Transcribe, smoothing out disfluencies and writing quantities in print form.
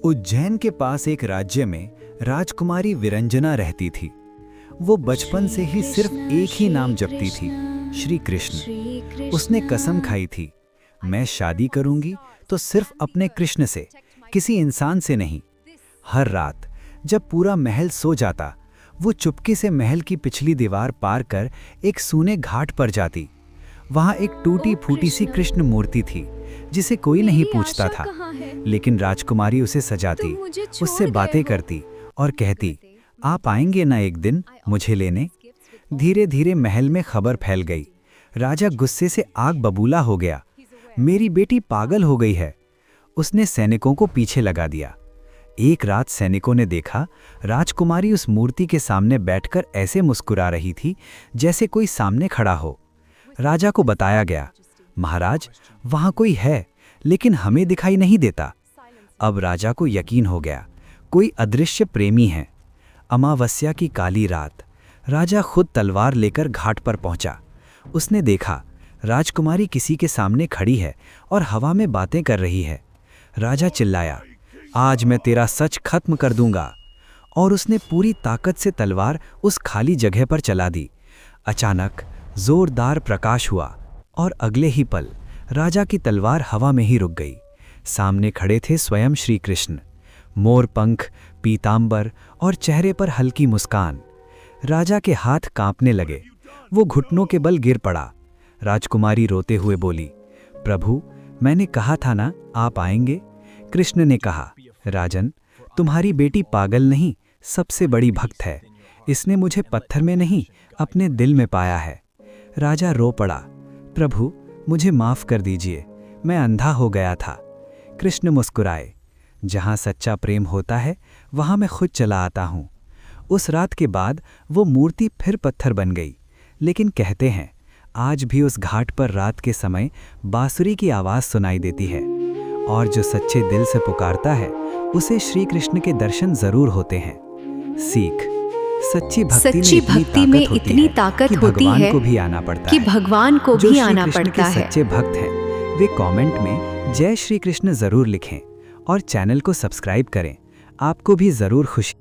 उज्जैन के पास एक राज्य में राजकुमारी विरंजना रहती थी। वो बचपन से ही सिर्फ एक ही नाम जपती थी, श्री कृष्ण। उसने कसम खाई थी, मैं शादी करूंगी तो सिर्फ अपने कृष्ण से, किसी इंसान से नहीं। हर रात जब पूरा महल सो जाता, वो चुपके से महल की पिछली दीवार पार कर एक सूने घाट पर जाती। वहां एक टूटी फूटी सी कृष्ण मूर्ति थी जिसे कोई नहीं पूछता था, लेकिन राजकुमारी उसे सजाती, उससे बातें करती और कहती, आप आएंगे ना एक दिन मुझे लेने। धीरे धीरे महल में खबर फैल गई। राजा गुस्से से आग बबूला हो गया। मेरी बेटी पागल हो गई है। उसने सैनिकों को पीछे लगा दिया। एक रात सैनिकों ने देखा, राजकुमारी उस मूर्ति के सामने बैठकर ऐसे मुस्कुरा रही थी जैसे कोई सामने खड़ा हो। राजा को बताया गया, महाराज वहां कोई है लेकिन हमें दिखाई नहीं देता। अब राजा को यकीन हो गया, कोई अदृश्य प्रेमी है। अमावस्या की काली रात राजा खुद तलवार लेकर घाट पर पहुंचा। उसने देखा राजकुमारी किसी के सामने खड़ी है और हवा में बातें कर रही है। राजा चिल्लाया, आज मैं तेरा सच खत्म कर दूंगा। और उसने पूरी ताकत से तलवार उस खाली जगह पर चला दी। अचानक जोरदार प्रकाश हुआ और अगले ही पल राजा की तलवार हवा में ही रुक गई। सामने खड़े थे स्वयं श्री कृष्ण, मोर पंख, पीतांबर और चेहरे पर हल्की मुस्कान। राजा के हाथ कांपने लगे। वो घुटनों के बल गिर पड़ा। राजकुमारी रोते हुए बोली, प्रभु मैंने कहा था ना आप आएंगे। कृष्ण ने कहा, राजन तुम्हारी बेटी पागल नहीं, सबसे बड़ी भक्त है। इसने मुझे पत्थर में नहीं अपने दिल में पाया है। राजा रो पड़ा, प्रभु मुझे माफ कर दीजिए, मैं अंधा हो गया था। कृष्ण मुस्कुराए, जहाँ सच्चा प्रेम होता है वहाँ मैं खुद चला आता हूँ। उस रात के बाद वो मूर्ति फिर पत्थर बन गई, लेकिन कहते हैं आज भी उस घाट पर रात के समय बांसुरी की आवाज़ सुनाई देती है। और जो सच्चे दिल से पुकारता है उसे श्री कृष्ण के दर्शन जरूर होते हैं। सीख, सच्ची भक्ति में इतनी ताकत होती है कि भगवान को भी आना पड़ता है। सच्चे भक्त हैं वे कमेंट में जय श्री कृष्ण जरूर लिखें और चैनल को सब्सक्राइब करें। आपको भी जरूर खुशी